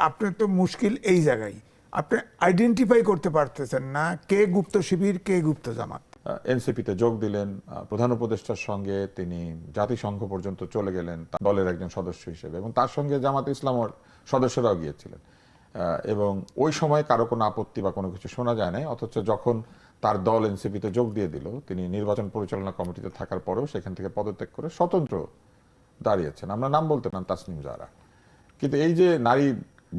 আপনার তো মুশকিল এই জায়গায়, আপনি আইডেন্টিফাই করতে পারতেছেন না কে গুপ্ত শিবির কে গুপ্ত জামাত। এনসিপিতে যোগ দিলেন, প্রধান উপদেষ্টার সঙ্গে তিনি জাতিসংঘ পর্যন্ত চলে গেলেন তার দলের একজন সদস্য হিসেবে, এবং তার সঙ্গে জামাত ইসলামের সদস্যরাও গিয়েছিলেন, এবং ওই সময় কারো কোনো আপত্তি বা কোনো কিছু শোনা যায় নাই। অথচ যখন তার দল এনসিপিতে যোগ দিয়ে দিল, তিনি নির্বাচন পরিচালনা কমিটিতে থাকার পরেও সেখান থেকে পদত্যাগ করে স্বতন্ত্র দাঁড়িয়েছেন। আমরা নাম বলতে পারেন তাসনিম জাহরা। কিন্তু এই যে নারী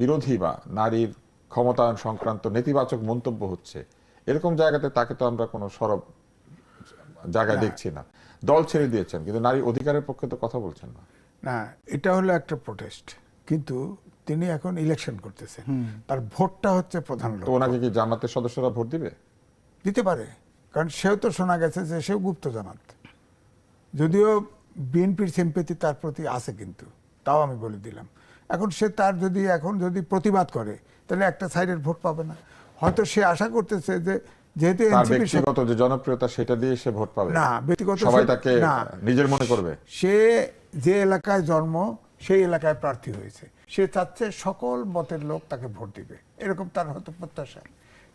বিরোধী বা নারীর ক্ষমতায়ন সংক্রান্ত নেতিবাচক মন্তব্য হচ্ছে, এরকম জায়গাতে তাকে তো আমরা কোনো সরব জায়গায় দেখছি না। দল ছেড়ে দিয়েছেন কিন্তু নারী অধিকারের পক্ষে তো কথা বলছেন না। না, এটা হলো একটা প্রোটেস্ট, কিন্তু তিনি এখন ইলেকশন করতেছেন, তার ভোটটা হচ্ছে প্রধান তো লক্ষ্য। ওনাকে কি জামাতের সদস্যরা ভোট দিবে? দিতে পারে, কারণ সেও তো শোনা গেছে যে সেও গুপ্ত জামাত, যদিও বিএনপির সিম্পেথি তার প্রতি আছে, কিন্তু তাও আমি বলে দিলাম। এখন সে তার যদি প্রতিবাদ করে তাহলে একটা সাইডের ভোট পাবে না। হয়তো সে আশা করতেছে যে যেহেতু ব্যক্তিগত যে জনপ্রিয়তা সেটা দিয়ে সে ভোট পাবে না, ব্যক্তিগত সবাই তাকে নিজের মনে করবে। সে যে এলাকায় জন্ম সেই এলাকায় প্রার্থী হয়েছে, সে চাচ্ছে সকল মতের লোক তাকে ভোট দিবে, এরকম তার হয়তো প্রত্যাশা।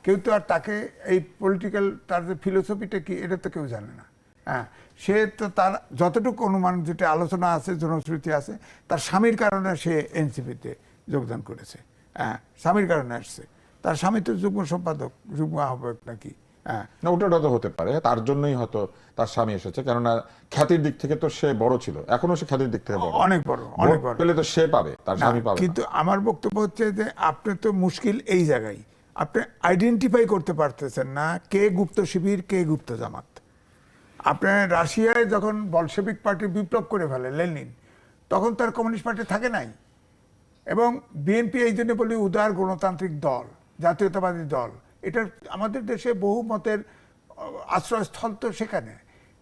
কেউ তো আর তাকে এই পলিটিক্যাল তার যে ফিলোসফিটা কি এটা তো কেউ জানে না। হ্যাঁ, সে তো তার যতটুকু অনুমান, যেটা আলোচনা আছে, জনশ্রুতি আছে, তার স্বামীর কারণে সে এনসিপিতে যোগদান করেছে। হ্যাঁ, স্বামীর কারণে আসছে, তার স্বামী তো যুগ্ম সম্পাদক, যুগ্ম আহ্বায়ক নাকি। হ্যাঁ, না, ওটা তো হতে পারে, তার জন্যই হয়তো তার স্বামী এসেছে, কেননা খ্যাতির দিক থেকে তো সে বড় ছিল, এখনো সে খ্যাতির দিক থেকে বড়, অনেক বড়, অনেক বড় পেলে তো সে পাবে, তার স্বামী পাবে। কিন্তু আমার বক্তব্য হচ্ছে যে আপনার তো মুশকিল এই জায়গায়, আপনি আইডেন্টিফাই করতে পারতেছেন না কে গুপ্ত শিবির কে গুপ্ত জামাত। আপনার রাশিয়ায় যখন বলশেভিক পার্টি বিপ্লব করে ফেলে লেনিন, তখন তার কমিউনিস্ট পার্টি থাকে নাই, এবং বিএনপি এই জন্য বলি উদার গণতান্ত্রিক দল, জাতীয়তাবাদী দল। এটা আমাদের দেশে বহু মতের আশ্রয়স্থল তো সেখানে।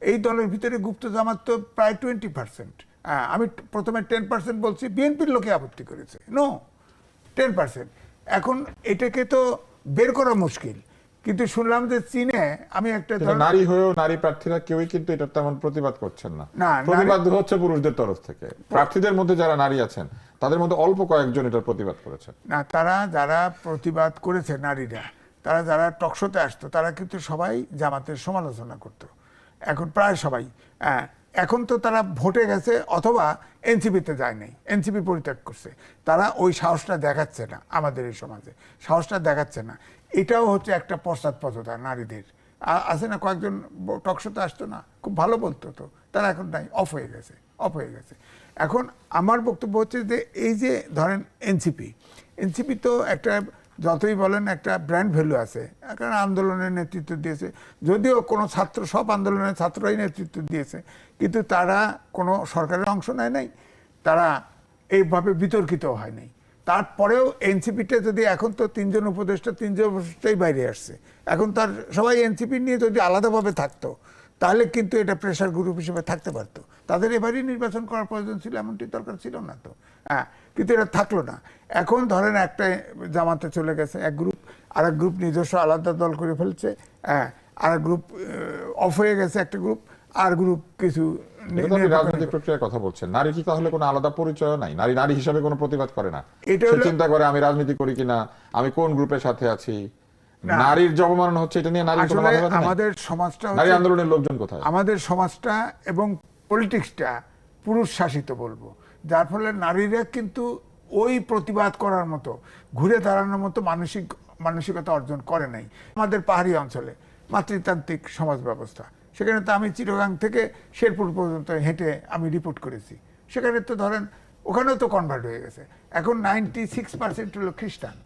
এই দলের ভিতরে গুপ্ত জামাত তো প্রায় 20%। আমি প্রথমে 10% বলছি, বিএনপির লোকে আপত্তি করেছে, নো 10%। এখন এটাকে তো বের করা মুশকিল, কিন্তু শুনলাম যে চীনে, আমি একটা নারী হয়েও নারী প্রার্থীরা কেউই কিন্তু এটা তেমন প্রতিবাদ করছেন না। প্রতিবাদ হচ্ছে পুরুষদের তরফ থেকে। প্রার্থীদের মধ্যে যারা নারী আছেন তাদের মধ্যে অল্প কয়েকজন এটার প্রতিবাদ করেছেন। না, তারা যারা প্রতিবাদ করেছে নারীরা, তারা যারা টকশোতে আসতো, তারা কিন্তু সবাই জামাতের সমালোচনা করতো, এখন প্রায় সবাই। এখন তো তারা ভোটে গেছে অথবা এনসিপিতে যায় নাই, এনসিপি পরিত্যাগ করছে, তারা ওই সাহসটা দেখাচ্ছে না, আমাদের এই সমাজে সাহসটা দেখাচ্ছে না। এটাও হচ্ছে একটা পশ্চাৎপদতা নারীদের। আছে না কয়েকজন টকশোতে আসতো না, খুব ভালো বলতো, তো তারা এখন নাই, অফ হয়ে গেছে। এখন আমার বক্তব্য হচ্ছে যে এই যে ধরেন এনসিপি তো একটা, যতই বলেন, একটা ব্র্যান্ড ভ্যালু আছে, কারণ আন্দোলনের নেতৃত্ব দিয়েছে, যদিও কোনো ছাত্র, সব আন্দোলনের ছাত্রই নেতৃত্ব দিয়েছে, কিন্তু তারা কোনো সরকারের অংশ নেয় নাই, তারা এইভাবে বিতর্কিত হয় নাই। তারপরেও এনসিপিটা যদি, এখন তো তিনজন উপদেষ্টাই বাইরে আসছে, এখন তার সবাই এনসিপি নিয়ে যদি আলাদাভাবে থাকতো তাহলে কিন্তু এটা প্রেশার গ্রুপ হিসেবে থাকতে পারতো। তাদের এবারই নির্বাচন করার প্রয়োজন ছিল, এমনটি দরকার ছিল না তো। কিন্তু এটা থাকলো না। এখন ধরেন একটা জামাতে চলে গেছে এক গ্রুপ, আর এক গ্রুপ নিজস্ব আলাদা দল করে ফেলছে, আর এক গ্রুপ অফ হয়ে গেছে একটা গ্রুপ, আর গ্রুপ কিছু রাজনৈতিক প্রক্রিয়ার কথা বলছেন। নারী কি তাহলে কোনো আলাদা পরিচয় নাই? নারী নারী হিসাবে কোনো প্রতিবাদ করে না, সে চিন্তা করে আমি রাজনীতি করি কিনা, আমি কোন গ্রুপের সাথে আছি। নারীর যে অবমাননা হচ্ছে এটা নিয়ে আমাদের সমাজটা, নারী আন্দোলনের লোকজন কোথায়? আমাদের সমাজটা এবং পলিটিক্সটা পুরুষ শাসিত বলবো, যার ফলে নারীরা কিন্তু ওই প্রতিবাদ করার মতো, ঘুরে দাঁড়ানোর মতো মানসিকতা অর্জন করে নাই। আমাদের পাহাড়ি অঞ্চলে মাতৃতান্ত্রিক সমাজ ব্যবস্থা, সেখানে তো আমি চিটাগাং থেকে শেরপুর পর্যন্ত হেঁটে আমি রিপোর্ট করেছি, সেখানে তো ধরেন ওখানেও তো কনভার্ট হয়ে গেছে। এখন 96% হলো খ্রিস্টান।